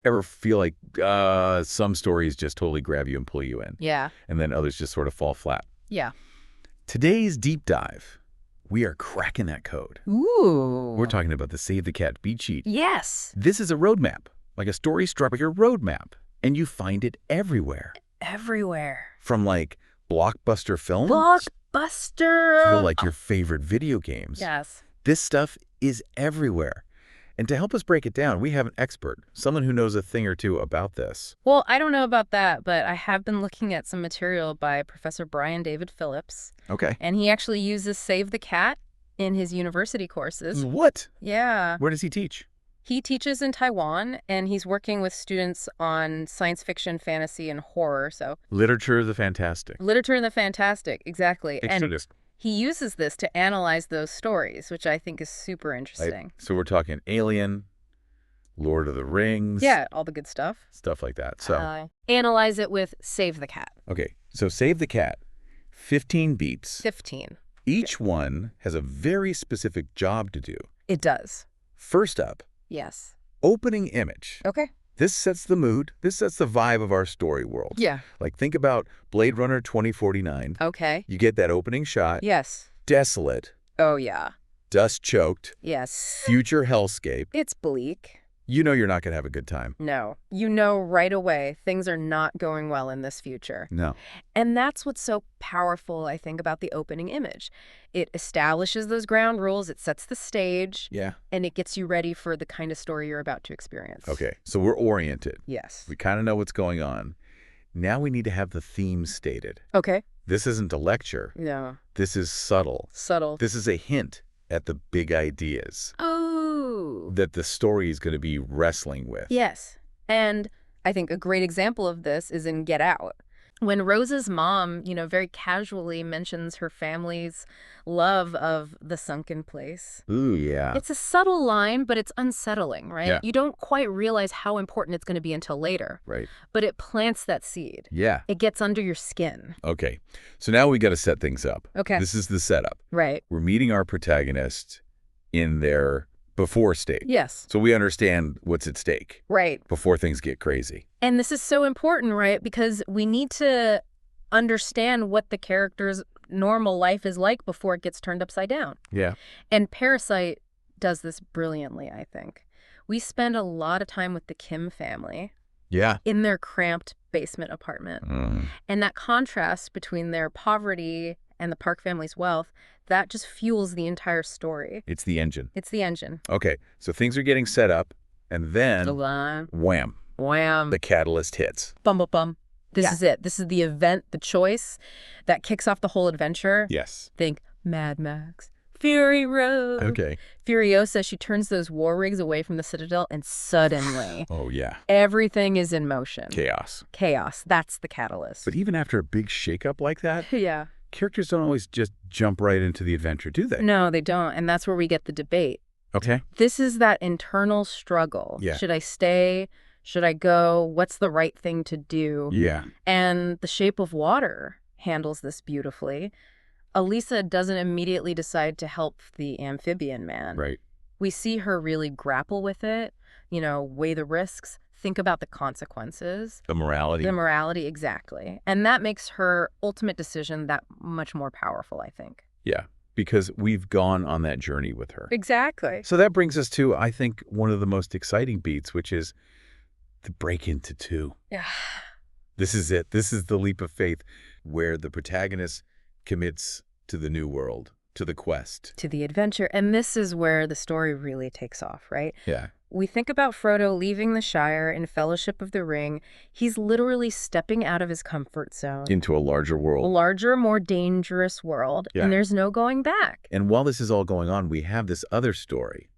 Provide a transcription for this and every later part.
ever feel like some stories just totally grab you and pull you in, Yeah. and then others just sort of fall flat? Yeah. Today's deep dive, we are cracking that code. Ooh. We're talking about the Save the Cat beat sheet. Yes. This is a roadmap, like a story structure roadmap, and you find it everywhere. Everywhere. From like blockbuster films Blockbuster. to like your favorite video games. Yes. This stuff is everywhere. And to help us break it down, we have an expert, someone who knows a thing or two about this. Well, I don't know about that, but I have been looking at some material by Professor Brian David Phillips. Okay. And he actually uses Save the Cat in his university courses. What? Yeah. Where does he teach? He teaches in Taiwan, and he's working with students on science fiction, fantasy, and horror. So Literature the fantastic. literature and the fantastic, exactly. And Exodus. he uses this to analyze those stories, which I think is super interesting. So we're talking Alien, Lord of the Rings. Yeah, all the good stuff. Stuff like that. So, Analyze it with Save the Cat. okay. So Save the Cat, 15 beats. 15. Each one has a very specific job to do. It does. First up, Yes. opening image. Okay. This sets the mood. This sets the vibe of our story world. Yeah. Like, think about Blade Runner 2049. Okay. You get that opening shot. Yes. Desolate, Oh, yeah. dust-choked, Yes. future hellscape. It's bleak. You know you're not going to have a good time. No. You know right away things are not going well in this future. No. And that's what's so powerful, I think, about the opening image. It establishes those ground rules, it sets the stage, Yeah. and it gets you ready for the kind of story you're about to experience. Okay. So we're oriented. Yes. We kind of know what's going on. Now we need to have the theme stated. Okay. This isn't a lecture. No. This is subtle. Subtle. This is a hint at the big ideas Oh. that the story is going to be wrestling with. Yes. And I think a great example of this is in Get Out. When Rose's mom, very casually mentions her family's love of the sunken place. Ooh, yeah. It's a subtle line, but it's unsettling, right? Yeah. You don't quite realize how important it's going to be until later. Right. But it plants that seed. Yeah. It gets under your skin. Okay. So now we got to set things up. Okay. This is the setup. Right. We're meeting our protagonist in their before state. Yes. So we understand what's at stake Right. before things get crazy. And this is so important, right? Because we need to understand what the character's normal life is like before it gets turned upside down. Yeah. And Parasite does this brilliantly, I think. We spend a lot of time with the Kim family Yeah. in their cramped basement apartment. And that contrast between their poverty and the Park family's wealth, that just fuels the entire story. It's the engine. It's the engine. Okay. So things are getting set up, and then wham, Wham. the catalyst hits. Bum. This is it. This is the event, the choice that kicks off the whole adventure. Yes. Think Mad Max, Fury Road. Okay. Furiosa, she turns those war rigs away from the Citadel, and suddenly Oh, yeah. everything is in motion. Chaos. Chaos. That's the catalyst. But even after a big shakeup like that, Yeah. characters don't always just jump right into the adventure, do they? No, they don't. And that's where we get the debate. Okay. This is that internal struggle. Yeah. Should I stay? Should I go? What's the right thing to do? Yeah. And The Shape of Water handles this beautifully. Elisa doesn't immediately decide to help the amphibian man. Right. We see her really grapple with it, weigh the risks, think about the consequences. The morality. The morality, exactly. And that makes her ultimate decision that much more powerful, I think. Yeah. Because we've gone on that journey with her. Exactly. So that brings us to, I think, one of the most exciting beats, which is the break into two. Yeah. This is it. This is the leap of faith where the protagonist commits to the new world, to the quest. To the adventure. And this is where the story really takes off, right? Yeah. We think about Frodo leaving the Shire in Fellowship of the Ring. He's literally stepping out of his comfort zone. Into a larger A world. larger, more dangerous world. Yeah. And there's no going back. And while this is all going on, we have this other story.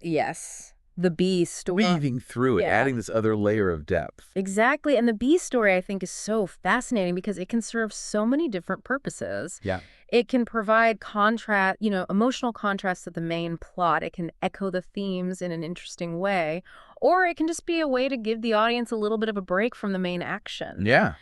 Yes. The bee story. Weaving through it, Yeah. adding this other layer of depth. Exactly. And the bee story, I think, is so fascinating because it can serve so many different purposes. Yeah. It can provide contrast, emotional contrast to the main plot. It can echo the themes in an interesting way. Or it can just be a way to give the audience a little bit of a break from the main action. Yeah.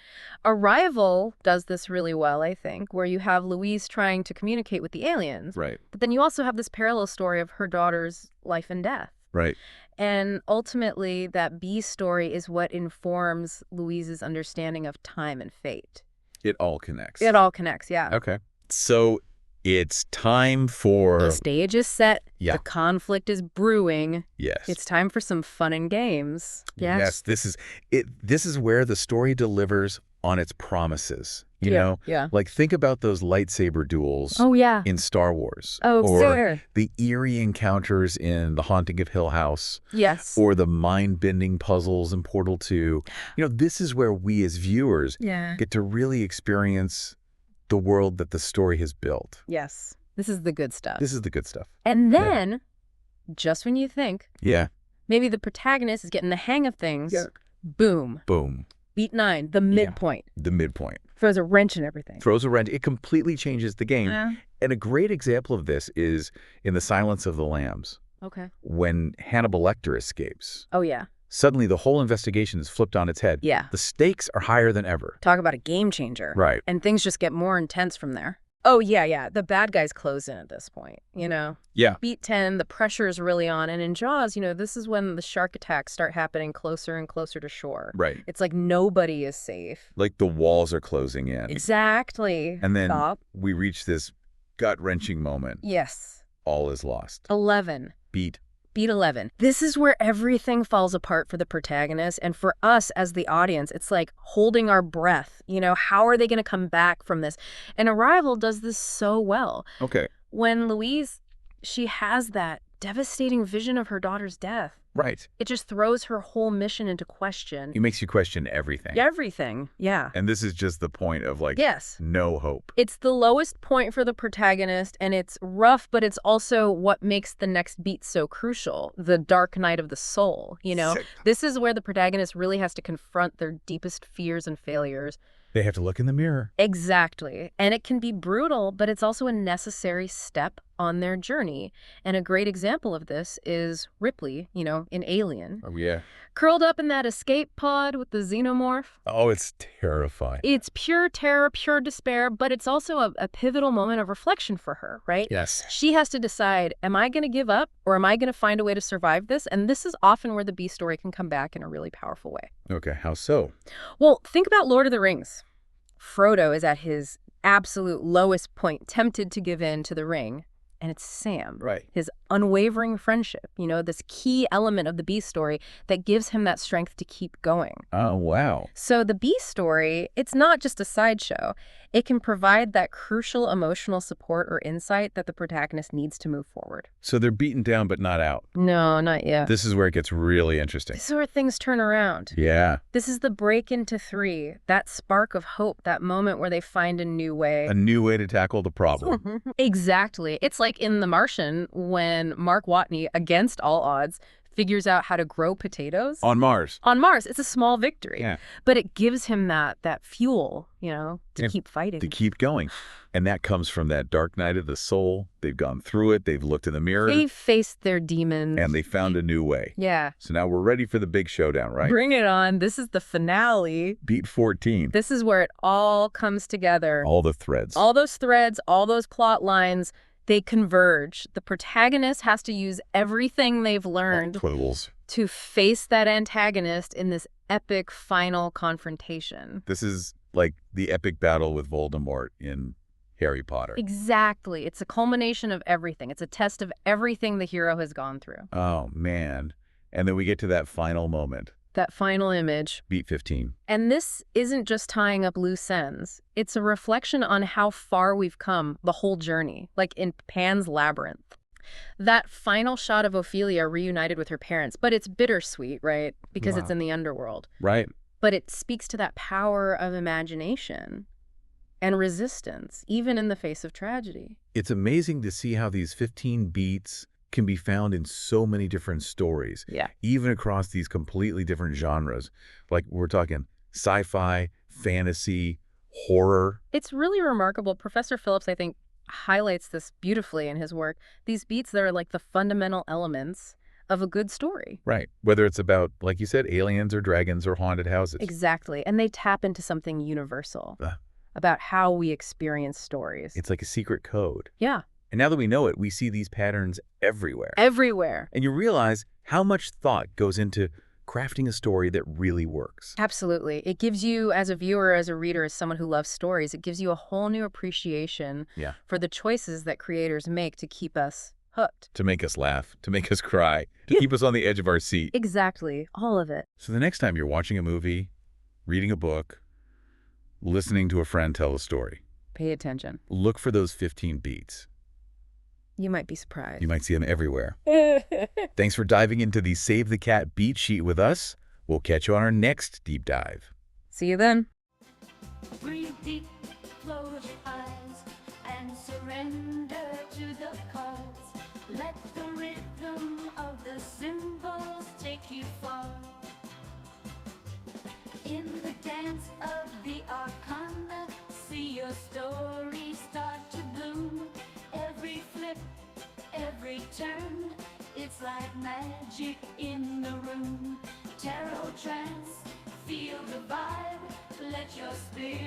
Arrival does this really well, I think, where you have Louise trying to communicate with the aliens. Right. But then you also have this parallel story of her daughter's life and death. Right. And ultimately, that B story is what informs Louise's understanding of time and fate. It all connects. It all connects, yeah. Okay. So it's time The for... stage is set. Yeah. The conflict is brewing. Yes. It's time for some fun and games. Yes, this is it. This is where the story delivers on its promises. You know, Yeah. like think about those lightsaber duels Oh, yeah. in Star Wars, Oh, or sure. the eerie encounters in The Haunting of Hill House, Yes. or the mind-bending puzzles in Portal 2. You know, this is where we as viewers Yeah. get to really experience the world that the story has built. Yes. This is the good stuff. This is the good stuff. And then, just when you think Yeah. maybe the protagonist is getting the hang of things, Yeah. boom. Boom. Beat 9, the midpoint. The midpoint. Throws a wrench in everything. Throws a wrench. It completely changes the game. Yeah. And a great example of this is in The Silence of the Lambs, Okay. when Hannibal Lecter escapes. Oh, yeah. Suddenly, the whole investigation is flipped on its head. Yeah. The stakes are higher than ever. Talk about a game changer. Right. And things just get more intense from there. Oh, yeah. The bad guys close in at this point, Yeah. Beat 10, the pressure is really on. And in Jaws, this is when the shark attacks start happening closer and closer to shore. Right. It's like nobody is safe. Like the walls are closing in. Exactly. And then Stop. we reach this gut-wrenching moment. Yes. All is lost. 11. Beat. Beat 11. This is where everything falls apart for the protagonist. And for us as the audience, it's like holding our breath. How are they going to come back from this? And Arrival does this so well. Okay. When Louise, she has that devastating vision of her daughter's death. Right. It just throws her whole mission into question. It makes you question everything. Everything. Yeah. And this is just the point of Yes. no hope. It's the lowest point for the protagonist, and it's rough, but it's also what makes the next beat so crucial, the dark night of the soul, Sick. This is where the protagonist really has to confront their deepest fears and failures. They have to look in the mirror. Exactly. And it can be brutal, but it's also a necessary step on their journey. And a great example of this is Ripley, in Alien. Oh, yeah. Curled up in that escape pod with the xenomorph. Oh, it's terrifying. It's pure terror, pure despair, but it's also a pivotal moment of reflection for her, right? Yes. She has to decide, am I going to give up or am I going to find a way to survive this? And this is often where the B story can come back in a really powerful way. Okay, how so? Well, think about Lord of the Rings. Frodo is at his absolute lowest point, tempted to give in to the ring. And it's Sam. Right. His unwavering friendship, this key element of the B story that gives him that strength to keep going. Oh, wow. So the B story, it's not just a sideshow. It can provide that crucial emotional support or insight that the protagonist needs to move forward. So they're beaten down but not out. No, not yet. This is where it gets really interesting. This is where things turn around. Yeah. This is the break into 3, that spark of hope, that moment where they find a new way. A new way to tackle the problem. Exactly. It's like in The Martian when Mark Watney, against all odds, figures out how to grow potatoes. On Mars. On Mars. It's a small victory. Yeah. But it gives him that fuel, to keep fighting. To keep going. And that comes from that dark night of the soul. They've gone through it. They've looked in the mirror. They've faced their demons. And they found a new way. Yeah. So now we're ready for the big showdown, right? Bring it on. This is the finale. Beat 14. This is where it all comes together. All the threads. All those threads, all those plot lines, they converge. The protagonist has to use everything they've learned to face that antagonist in this epic final confrontation. This is like the epic battle with Voldemort in Harry Potter. Exactly. It's a culmination of everything. It's a test of everything the hero has gone through. Oh, man. And then we get to that final moment. That final image. Beat 15. And this isn't just tying up loose ends. It's a reflection on how far we've come, the whole journey, like in Pan's Labyrinth. That final shot of Ophelia reunited with her parents, but it's bittersweet, right? Because it's in the underworld. Right. But it speaks to that power of imagination and resistance, even in the face of tragedy. It's amazing to see how these 15 beats can be found in so many different stories. Yeah. Even across these completely different genres. Like we're talking sci-fi, fantasy, horror. It's really remarkable. Professor Phillips, I think, highlights this beautifully in his work. These beats that are like the fundamental elements of a good story. Right. Whether it's about, like you said, aliens or dragons or haunted houses. Exactly. And they tap into something universal about how we experience stories. It's like a secret code. Yeah. And now that we know it, we see these patterns everywhere. Everywhere. And you realize how much thought goes into crafting a story that really works. Absolutely. It gives you, as a viewer, as a reader, as someone who loves stories, it gives you a whole new appreciation Yeah. for the choices that creators make to keep us hooked. To make us laugh, to make us cry, to keep us on the edge of our seat. Exactly. All of it. So the next time you're watching a movie, reading a book, listening to a friend tell a story, Pay attention. look for those 15 beats. You might be surprised. You might see them everywhere. Thanks for diving into the Save the Cat beat sheet with us. We'll catch you on our next deep dive. See you then. Breathe deep, close your eyes, and surrender to the cards. Let the rhythm of the symbols take you far. In the dance of the arcana, see your story start to bloom. Every flip, every turn, it's like magic in the room. Tarot trance, feel the vibe, let your spirit